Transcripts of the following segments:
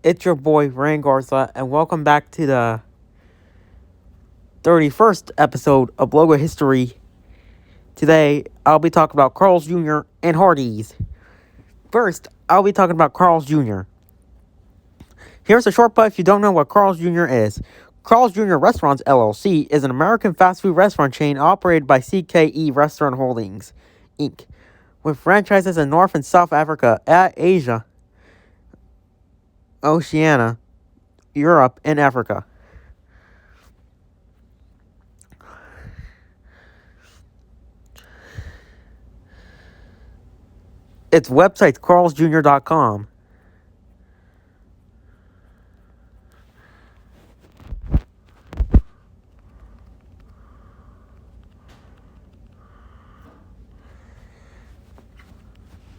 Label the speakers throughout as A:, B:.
A: It's your boy, Raymond Garza, and welcome back to the 31st episode of Logo History. Today, I'll be talking about Carl's Jr. and Hardee's. First, I'll be talking about Carl's Jr. Here's a short bite if you don't know what Carl's Jr. is. Carl's Jr. Restaurants, LLC is an American fast food restaurant chain operated by CKE Restaurant Holdings, Inc., with franchises in North and South Africa, Asia, Oceania, Europe, and Africa. Its website's carlsjr.com.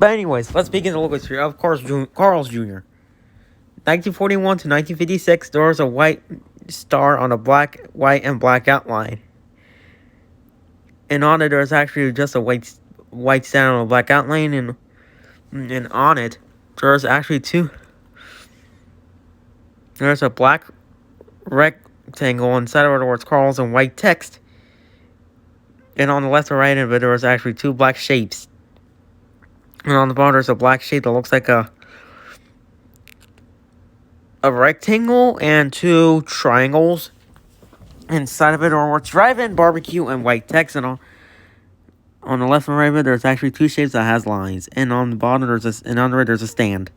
A: But anyways, let's begin the logo history of Carl's Jr. 1941 to 1956, there was a white star on a white and black outline. And on it, there's actually just a white star on a black outline, and on it, there's actually there's a black rectangle inside of it where it's Carl's and white text. And on the left and right of it, there was actually two black shapes. And on the bottom, there's a black shape that looks like a rectangle and two triangles. Inside of it are what's drive-in, barbecue, and white text. And on the left and right of it, there's actually two shapes that has lines. And on the bottom, and on the right, there's a stand.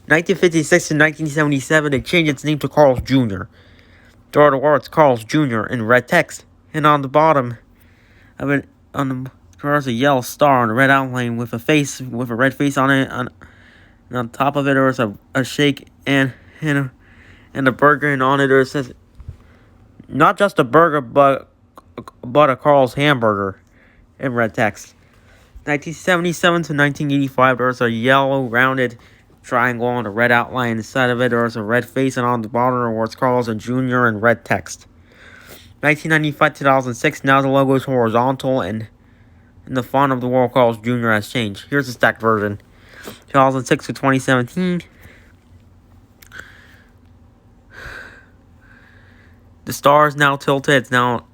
A: 1956 to 1977, it changed its name to Carl's Jr. There are the words Carl's Jr. in red text. And on the bottom of it, there's a yellow star on a red outline with a red face on it. And on top of it, there was a shake and a burger. And on it, there says, not just a burger, but a Carl's hamburger in red text. 1977 to 1985, there was a yellow rounded triangle on a red outline. Inside of it, there was a red face, and on the bottom, there was Carl's and Jr. in red text. 1995 to 2006, now the logo is horizontal, and the font of the word Carl's Jr. has changed. Here's the stacked version. 2006 to 2017. The star is now tilted. It's now,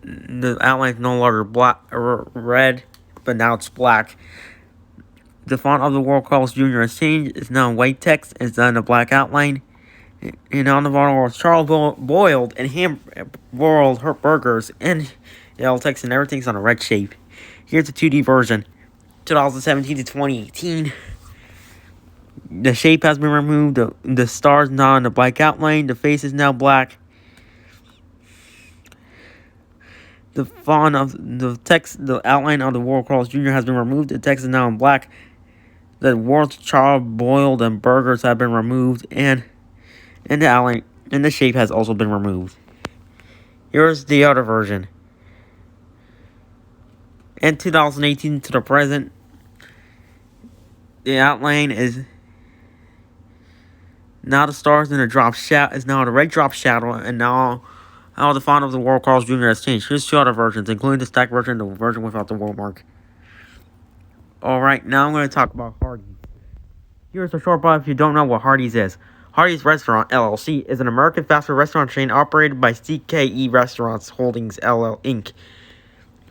A: the outline is no longer red, but now it's black. The font of the word Carl's Jr. has changed. It's now white text. It's on a black outline. And on the bottom was Charles boiled and boiled her burgers and yellow text, and everything's on a red shape. Here's the 2D version. 2017 to 2018. The shape has been removed. The star's now on the black outline. The face is now black. The font of the text, the outline of the word Carl's Jr. has been removed. The text is now in black. The words Charles boiled and burgers have been removed, and the outline and the shape has also been removed. Here's the other version. In 2018 to the present, the outline is now the stars in the drop shadow is now the red drop shadow, and now the font of the word Carl's Jr. has changed. Here's two other versions, including the stacked version and the version without the word mark. Alright, now I'm going to talk about Hardee's. Here's a short bio if you don't know what Hardee's is. Hardee's Restaurant, LLC is an American fast food restaurant chain operated by CKE Restaurants Holdings, Inc.,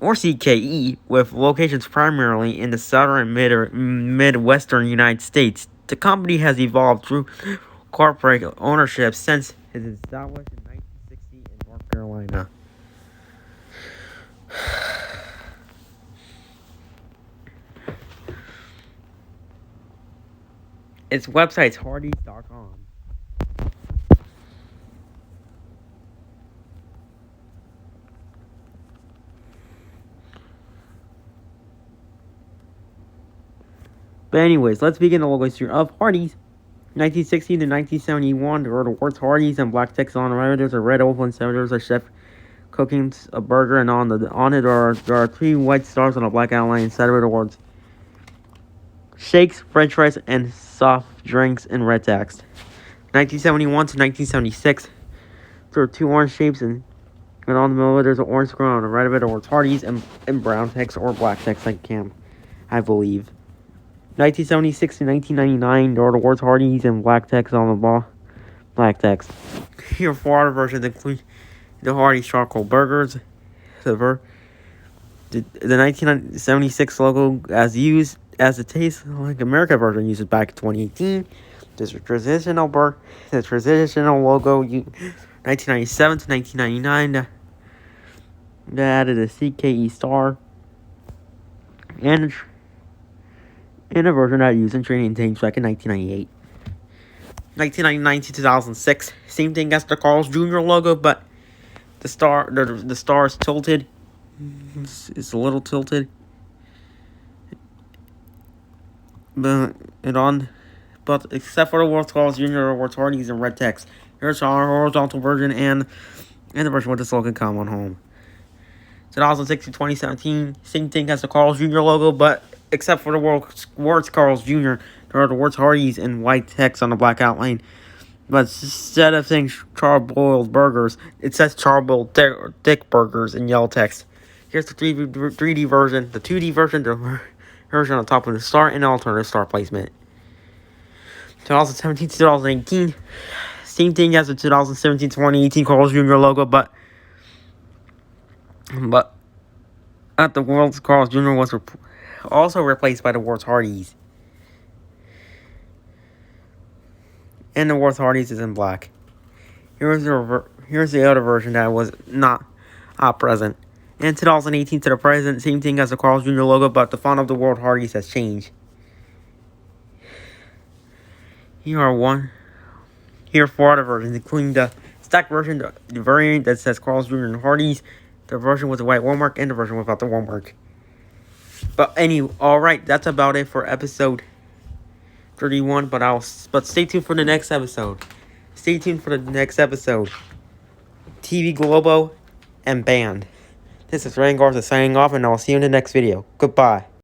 A: or CKE, with locations primarily in the southern and midwestern United States. The company has evolved through corporate ownership since it was established in 1960 in North Carolina. Its website's hardees.com. But anyways, let's begin the logo history of Hardee's. 1960 to 1971, there are the words Hardee's and black text on the right. There's a red oval inside. There's a chef cooking a burger, and on it there are three white stars on a black outline. Inside of it, the words shakes, french fries, and soft drinks in red text. 1971 to 1976, there are two orange shapes, and on the middle of it, there's an orange square. On the right of it, or Hardee's and brown text or black text, I believe. 1976 to 1999, there are the words Hardee's and black text on the black text. Here, for other versions include the Hardee's charcoal burgers, the 1976 logo as used as the Taste Like America version uses back in 2018. There's a transitional logo 1997 to 1999 that added a CKE star and a version that used in training tanks back in 1998. 1999 to 2006, same thing as the Carl's Jr. logo, but the star is tilted. It's a little tilted. But except for the World's Carl's Jr. or Hardee's in red text. Here's our horizontal version and the version with the slogan "Come on home." 2006 to 2017, same thing as the Carl's Jr. logo, but except for the words Carl's Jr., there are the words Hardee's in white text on the black outline. But instead of saying charboiled burgers, it says charboiled thick burgers in yellow text. Here's the 3D version, the 2D version, the version on top of the star, and alternative star placement. 2017 to 2018, same thing as the 2017-2018 Carl's Jr. logo, but at the world's Carl's Jr. was also replaced by the world's Hardee's. And the world's Hardee's is in black. Here's the other version that was not present. In 2018 to the present, same thing as the Carl's Jr. logo, but the font of the world Hardee's has changed. Here are 4 other versions, including the stack version, the variant that says Carl's Jr. and Hardee's, the version with the white watermark, and the version without the watermark. But anyway, alright, that's about it for episode 31, but stay tuned for the next episode. Stay tuned for the next episode. TV Globo and Band. This is Raymond Garza signing off, and I'll see you in the next video. Goodbye.